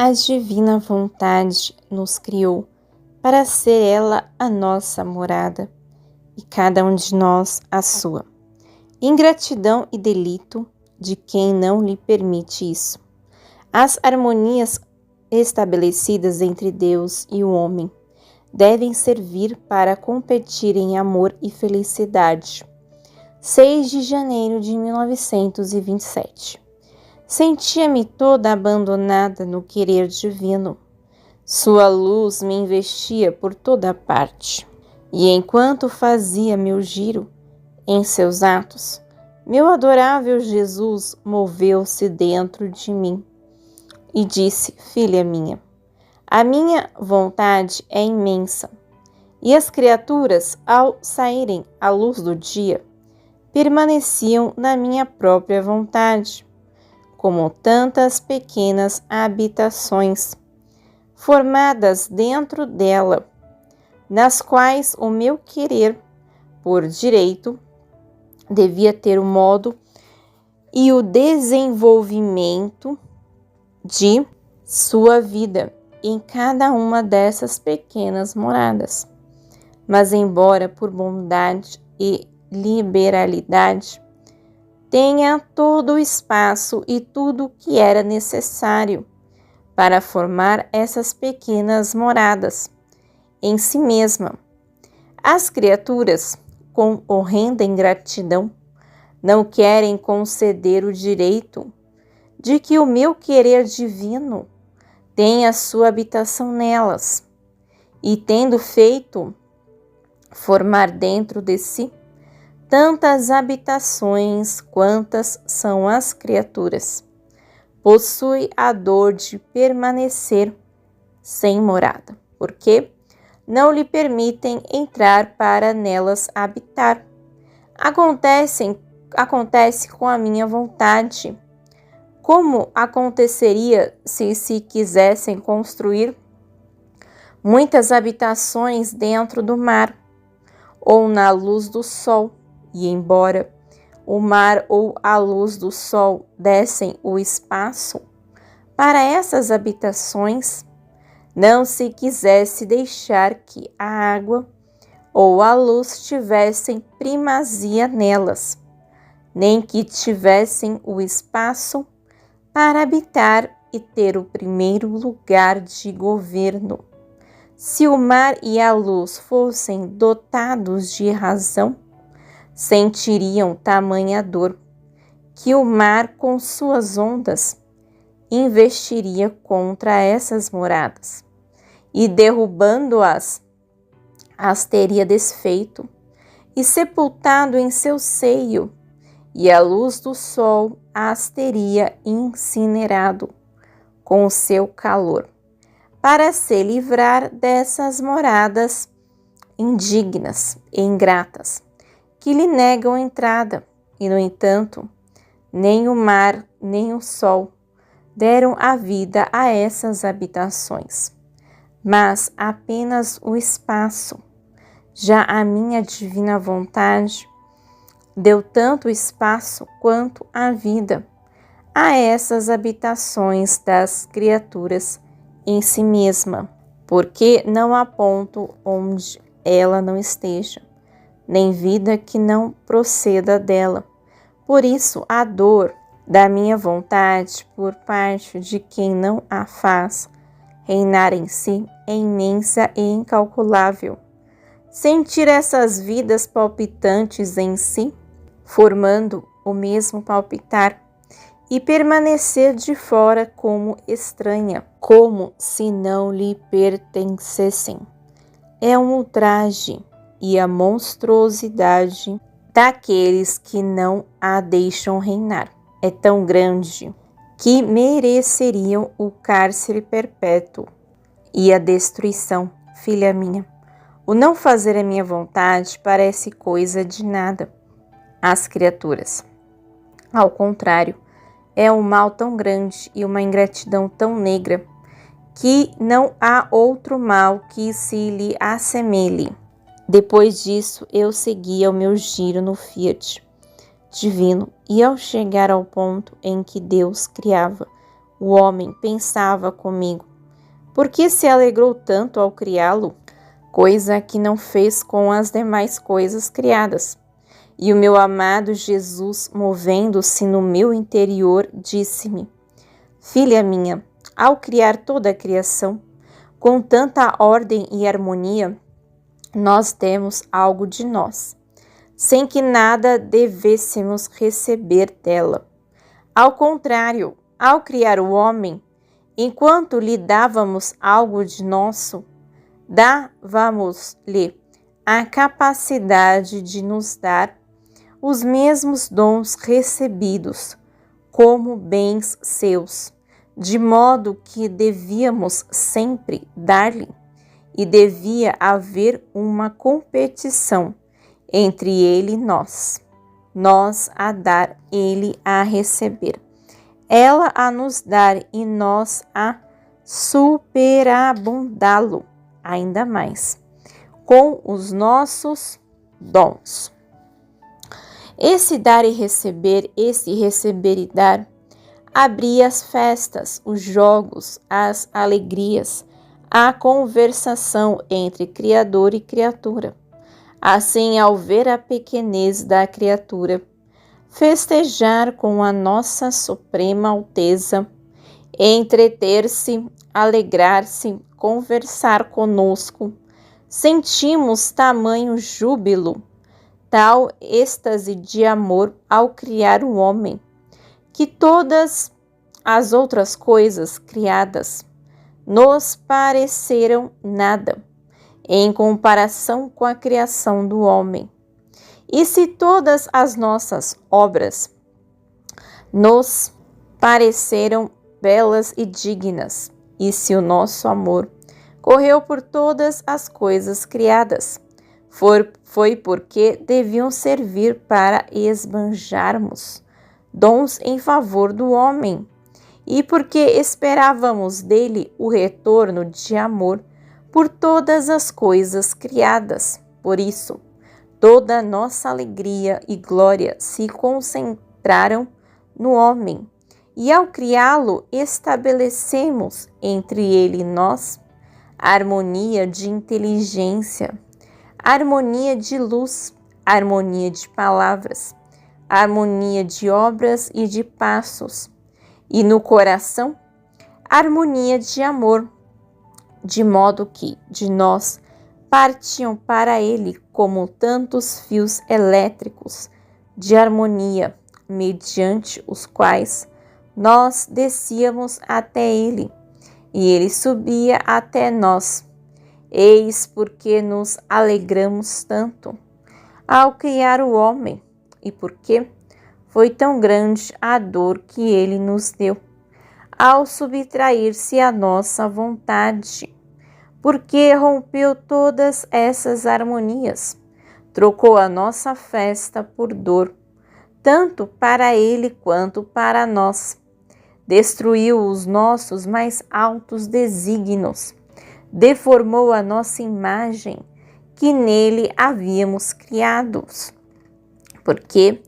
A divina vontade nos criou para ser ela a nossa morada e cada um de nós a sua. Ingratidão e delito de quem não lhe permite isso. As harmonias estabelecidas entre Deus e o homem devem servir para competir em amor e felicidade. 6 de janeiro de 1927. Sentia-me toda abandonada no querer divino. Sua luz me investia por toda parte. E enquanto fazia meu giro em seus atos, meu adorável Jesus moveu-se dentro de mim e disse: filha minha, a minha vontade é imensa. E as criaturas, ao saírem à luz do dia, permaneciam na minha própria vontade, como tantas pequenas habitações formadas dentro dela, nas quais o meu querer, por direito, devia ter o modo e o desenvolvimento de sua vida em cada uma dessas pequenas moradas. Mas embora por bondade e liberalidade tenha todo o espaço e tudo o que era necessário para formar essas pequenas moradas em si mesma, as criaturas, com horrenda ingratidão, não querem conceder o direito de que o meu querer divino tenha sua habitação nelas, e tendo feito formar dentro de si tantas habitações quantas são as criaturas, possui a dor de permanecer sem morada, porque não lhe permitem entrar para nelas habitar. Acontece com a minha vontade. Como aconteceria se quisessem construir muitas habitações dentro do mar, ou na luz do sol, e embora o mar ou a luz do sol dessem o espaço para essas habitações, não se quisesse deixar que a água ou a luz tivessem primazia nelas, nem que tivessem o espaço para habitar e ter o primeiro lugar de governo. Se o mar e a luz fossem dotados de razão, sentiriam tamanha dor que o mar com suas ondas investiria contra essas moradas e derrubando-as, as teria desfeito e sepultado em seu seio, e a luz do sol as teria incinerado com o seu calor, para se livrar dessas moradas indignas e ingratas, que lhe negam entrada, e no entanto, nem o mar nem o sol deram a vida a essas habitações, mas apenas o espaço. Já a minha divina vontade deu tanto espaço quanto a vida a essas habitações das criaturas em si mesma, porque não há ponto onde ela não esteja, nem vida que não proceda dela. Por isso, a dor da minha vontade por parte de quem não a faz reinar em si é imensa e incalculável. Sentir essas vidas palpitantes em si, formando o mesmo palpitar, e permanecer de fora como estranha, como se não lhe pertencessem, é um ultraje, e a monstruosidade daqueles que não a deixam reinar é tão grande que mereceriam o cárcere perpétuo e a destruição. Filha minha, o não fazer a minha vontade parece coisa de nada às criaturas. Ao contrário, é um mal tão grande e uma ingratidão tão negra que não há outro mal que se lhe assemelhe. Depois disso, eu seguia o meu giro no Fiat divino, e ao chegar ao ponto em que Deus criava O homem pensava comigo: por que se alegrou tanto ao criá-lo? Coisa que não fez com as demais coisas criadas. E o meu amado Jesus, movendo-se no meu interior, disse-me: filha minha, ao criar toda a criação, com tanta ordem e harmonia, nós temos algo de nós, sem que nada devêssemos receber dela. Ao contrário, ao criar o homem, enquanto lhe dávamos algo de nosso, dávamos-lhe a capacidade de nos dar os mesmos dons recebidos como bens seus, de modo que devíamos sempre dar-lhe, e devia haver uma competição entre ele e nós a dar, ele a receber, ela a nos dar e nós a superabundá-lo ainda mais com os nossos dons. Esse dar e receber, esse receber e dar, abria as festas, os jogos, as alegrias, a conversação entre Criador e criatura. Assim, ao ver a pequenez da criatura, festejar com a nossa suprema alteza, entreter-se, alegrar-se, conversar conosco, sentimos tamanho júbilo, tal êxtase de amor ao criar o homem, que todas as outras coisas criadas nos pareceram nada em comparação com a criação do homem. E se todas as nossas obras nos pareceram belas e dignas, e se o nosso amor correu por todas as coisas criadas, foi porque deviam servir para esbanjarmos dons em favor do homem, e porque esperávamos dele o retorno de amor por todas as coisas criadas. Por isso, toda a nossa alegria e glória se concentraram no homem, e ao criá-lo estabelecemos entre ele e nós harmonia de inteligência, harmonia de luz, harmonia de palavras, harmonia de obras e de passos, e no coração, harmonia de amor, de modo que de nós partiam para ele como tantos fios elétricos de harmonia, mediante os quais nós descíamos até ele, e ele subia até nós. Eis porque nos alegramos tanto ao criar o homem, e porque foi tão grande a dor que ele nos deu ao subtrair-se à nossa vontade, porque rompeu todas essas harmonias, trocou a nossa festa por dor, tanto para ele quanto para nós, destruiu os nossos mais altos desígnios, deformou a nossa imagem que nele havíamos criados, porque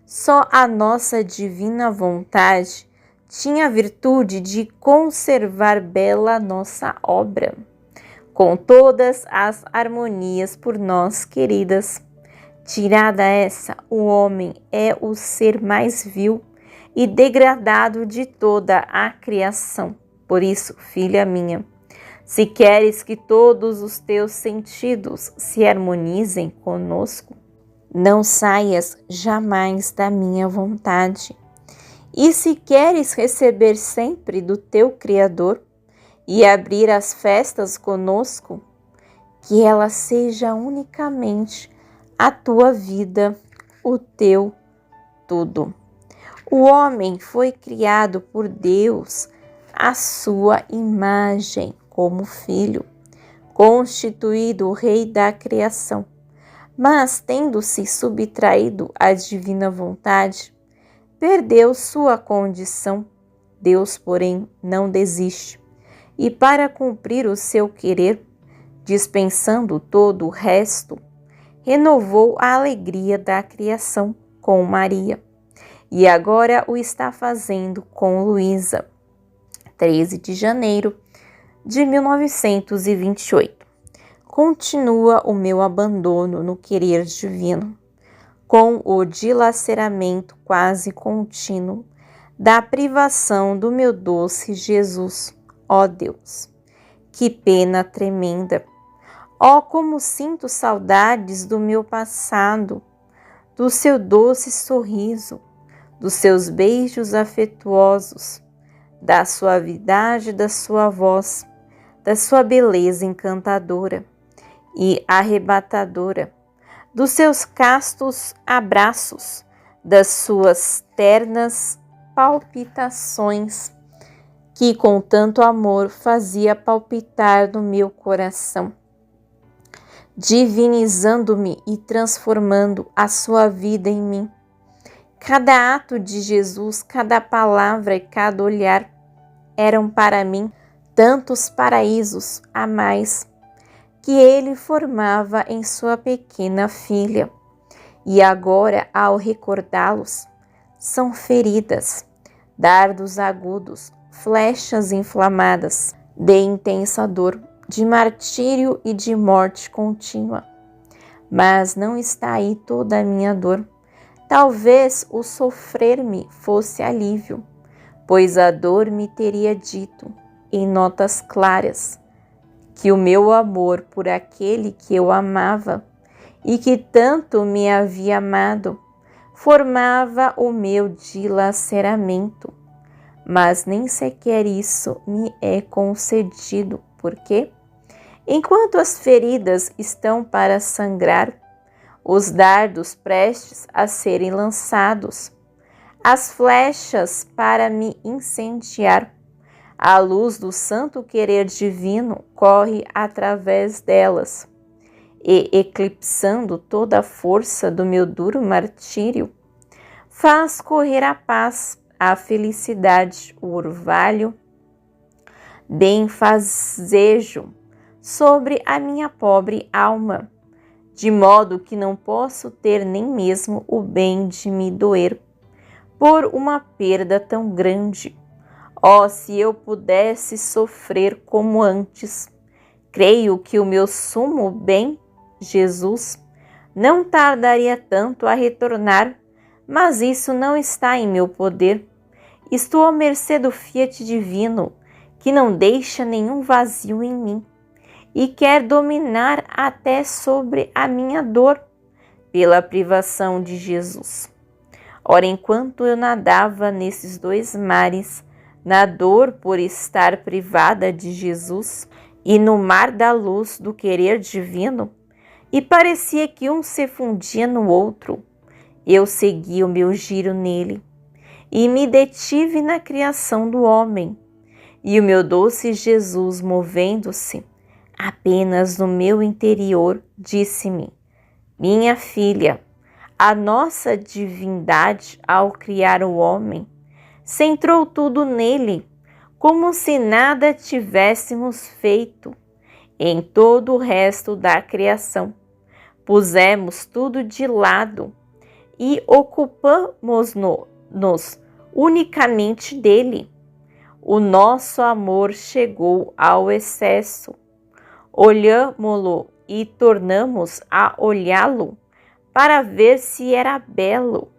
só a nossa divina vontade tinha a virtude de conservar bela nossa obra, com todas as harmonias por nós queridas. Tirada essa, o homem é o ser mais vil e degradado de toda a criação. Por isso, filha minha, se queres que todos os teus sentidos se harmonizem conosco, não saias jamais da minha vontade. E se queres receber sempre do teu Criador e abrir as festas conosco, que ela seja unicamente a tua vida, o teu tudo. O homem foi criado por Deus à sua imagem como filho, constituído o rei da criação, mas tendo-se subtraído à divina vontade, perdeu sua condição. Deus, porém, não desiste, e para cumprir o seu querer, dispensando todo o resto, renovou a alegria da criação com Maria, e agora o está fazendo com Luísa. 13 de janeiro de 1928. Continua o meu abandono no querer divino, com o dilaceramento quase contínuo da privação do meu doce Jesus, ó Deus. Que pena tremenda! Ó, como sinto saudades do meu passado, do seu doce sorriso, dos seus beijos afetuosos, da suavidade da sua voz, da sua beleza encantadora e arrebatadora, dos seus castos abraços, das suas ternas palpitações, que com tanto amor fazia palpitar no meu coração, divinizando-me e transformando a sua vida em mim. Cada ato de Jesus, cada palavra e cada olhar eram para mim tantos paraísos a mais que ele formava em sua pequena filha. E agora, ao recordá-los, são feridas, dardos agudos, flechas inflamadas de intensa dor, de martírio e de morte contínua. Mas não está aí toda a minha dor. Talvez o sofrer-me fosse alívio, pois a dor me teria dito, em notas claras, que o meu amor por aquele que eu amava e que tanto me havia amado formava o meu dilaceramento. Mas nem sequer isso me é concedido, porque, enquanto as feridas estão para sangrar, os dardos prestes a serem lançados, as flechas para me incendiar, a luz do santo querer divino corre através delas e, eclipsando toda a força do meu duro martírio, faz correr a paz, a felicidade, o orvalho, benfazejo sobre a minha pobre alma, de modo que não posso ter nem mesmo o bem de me doer por uma perda tão grande. Oh, se eu pudesse sofrer como antes! Creio que o meu sumo bem, Jesus, não tardaria tanto a retornar, mas isso não está em meu poder. Estou à mercê do fiat divino, que não deixa nenhum vazio em mim e quer dominar até sobre a minha dor pela privação de Jesus. Ora, enquanto eu nadava nesses dois mares, na dor por estar privada de Jesus e no mar da luz do querer divino, e parecia que um se fundia no outro, eu segui o meu giro nele e me detive na criação do homem, e o meu doce Jesus, movendo-se apenas no meu interior, disse-me: minha filha, a nossa divindade, ao criar o homem, centrou tudo nele, como se nada tivéssemos feito em todo o resto da criação. Pusemos tudo de lado e ocupamos-nos unicamente dele. O nosso amor chegou ao excesso. Olhámo-lo e tornamos a olhá-lo para ver se era belo,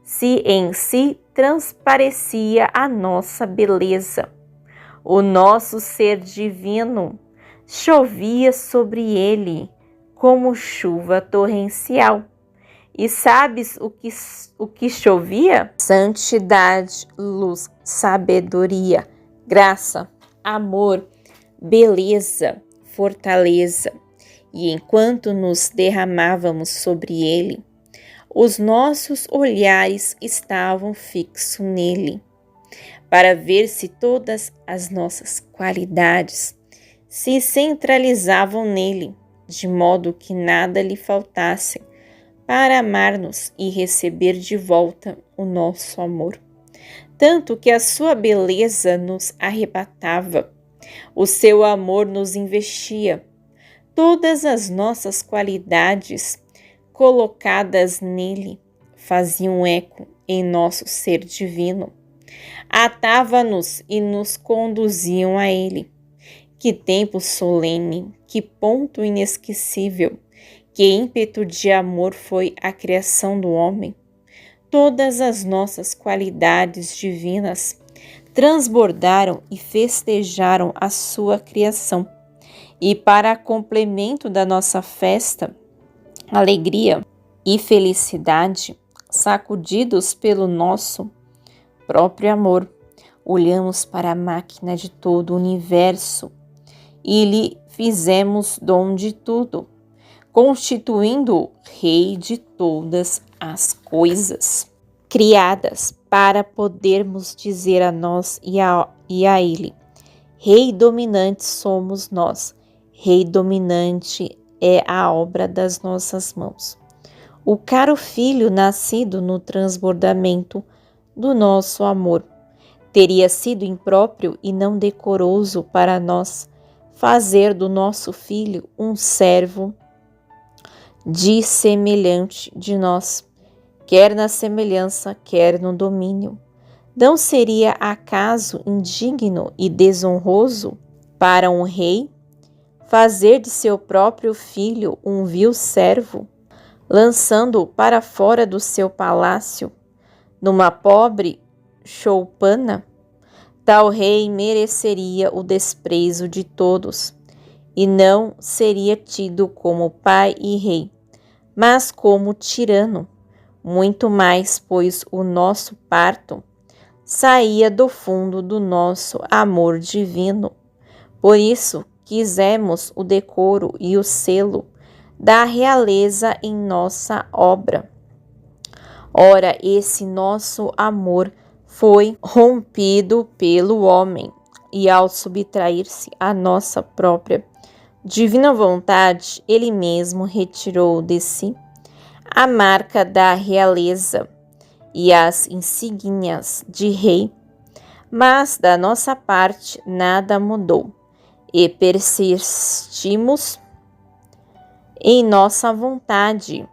se em si transparecia a nossa beleza. O nosso ser divino chovia sobre ele como chuva torrencial. E sabes o que chovia? Santidade, luz, sabedoria, graça, amor, beleza, fortaleza. E enquanto nos derramávamos sobre ele, os nossos olhares estavam fixos nele, para ver se todas as nossas qualidades se centralizavam nele, de modo que nada lhe faltasse para amar-nos e receber de volta o nosso amor. Tanto que a sua beleza nos arrebatava, o seu amor nos investia, todas as nossas qualidades colocadas nele faziam eco em nosso ser divino. Atava-nos e nos conduziam a ele. Que tempo solene, que ponto inesquecível, que ímpeto de amor foi a criação do homem. Todas as nossas qualidades divinas transbordaram e festejaram a sua criação. E para complemento da nossa festa, alegria e felicidade, sacudidos pelo nosso próprio amor, olhamos para a máquina de todo o universo e lhe fizemos dom de tudo, constituindo-o rei de todas as coisas criadas, para podermos dizer a nós e a ele: Rei dominante somos nós, Rei dominante é a obra das nossas mãos. O caro filho nascido no transbordamento do nosso amor teria sido impróprio e não decoroso para nós fazer do nosso filho um servo dissemelhante de nós, quer na semelhança, quer no domínio. Não seria acaso indigno e desonroso para um rei fazer de seu próprio filho um vil servo, lançando-o para fora do seu palácio, numa pobre choupana? Tal rei mereceria o desprezo de todos, e não seria tido como pai e rei, mas como tirano, muito mais, pois o nosso parto saía do fundo do nosso amor divino. Por isso quisemos o decoro e o selo da realeza em nossa obra. Ora, esse nosso amor foi rompido pelo homem, e ao subtrair-se à nossa própria divina vontade, ele mesmo retirou de si a marca da realeza e as insígnias de rei, mas da nossa parte nada mudou, e persistimos em nossa vontade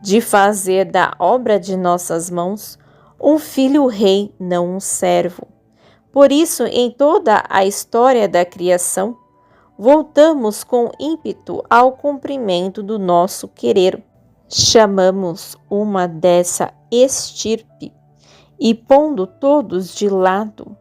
de fazer da obra de nossas mãos um filho rei, não um servo. Por isso, em toda a história da criação, voltamos com ímpeto ao cumprimento do nosso querer. Chamamos uma dessa estirpe e, pondo todos de lado,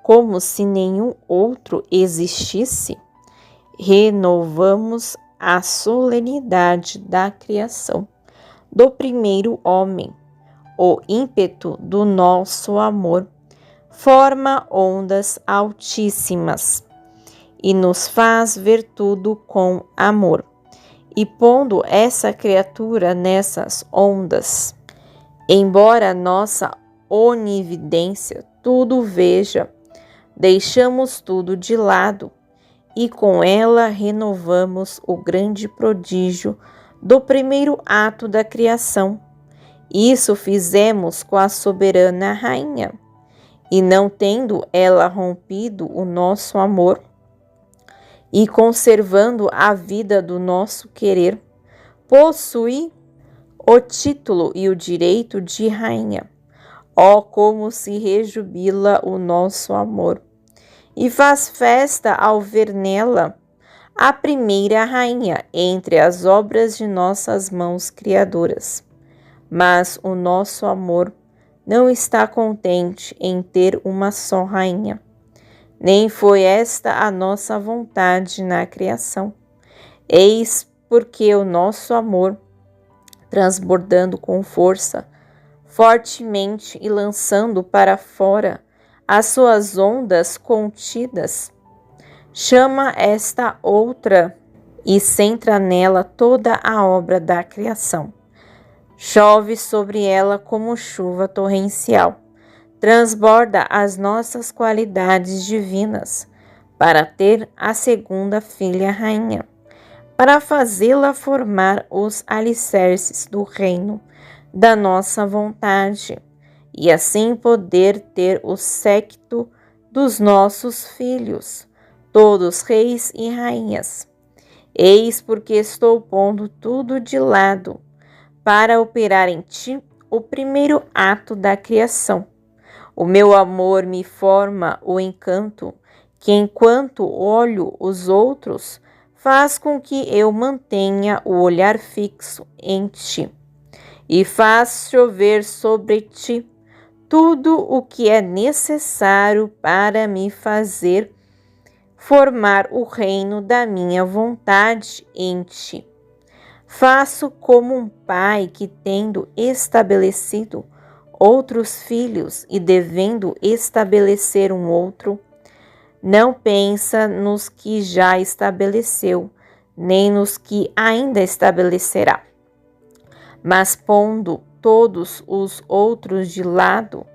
como se nenhum outro existisse, renovamos a solenidade da criação do primeiro homem. O ímpeto do nosso amor forma ondas altíssimas e nos faz ver tudo com amor. E pondo essa criatura nessas ondas, embora nossa onividência tudo veja, deixamos tudo de lado e com ela renovamos o grande prodígio do primeiro ato da criação. Isso fizemos com a soberana rainha, e não tendo ela rompido o nosso amor e conservando a vida do nosso querer, possui o título e o direito de rainha. Ó, como se rejubila o nosso amor e faz festa ao ver nela a primeira rainha entre as obras de nossas mãos criadoras. Mas o nosso amor não está contente em ter uma só rainha. Nem foi esta a nossa vontade na criação. Eis porque o nosso amor, transbordando com força, fortemente e lançando para fora as suas ondas contidas, chama esta outra e centra nela toda a obra da criação. Chove sobre ela como chuva torrencial, transborda as nossas qualidades divinas para ter a segunda filha rainha, para fazê-la formar os alicerces do reino da nossa vontade e assim poder ter o séquito dos nossos filhos, todos reis e rainhas. Eis porque estou pondo tudo de lado para operar em ti o primeiro ato da criação, O meu amor me forma o encanto, que enquanto olho os outros, faz com que eu mantenha o olhar fixo em ti, e faz chover sobre ti tudo o que é necessário para me fazer formar o reino da minha vontade em ti. Faço como um pai que, tendo estabelecido outros filhos e devendo estabelecer um outro, não pensa nos que já estabeleceu, nem nos que ainda estabelecerá, mas pondo todos os outros de lado,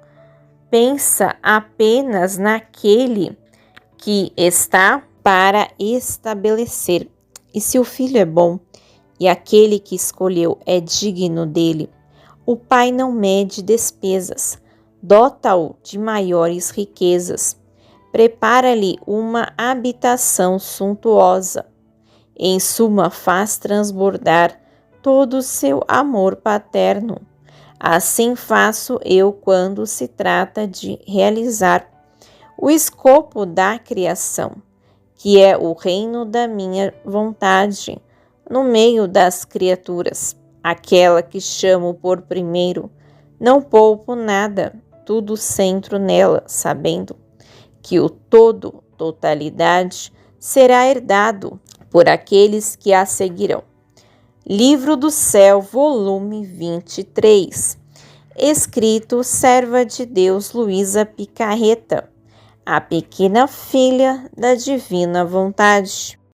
pensa apenas naquele que está para estabelecer. E se o filho é bom e aquele que escolheu é digno dele, o pai não mede despesas, dota-o de maiores riquezas, prepara-lhe uma habitação suntuosa. Em suma, faz transbordar todo o seu amor paterno. Assim faço eu quando se trata de realizar o escopo da criação, que é o reino da minha vontade, no meio das criaturas, aquela que chamo por primeiro. Não poupo nada, tudo centro nela, sabendo que o todo, totalidade, será herdado por aqueles que a seguirão. Livro do Céu, volume 23. Escrito serva de Deus Luísa Picarreta, a pequena filha da divina vontade.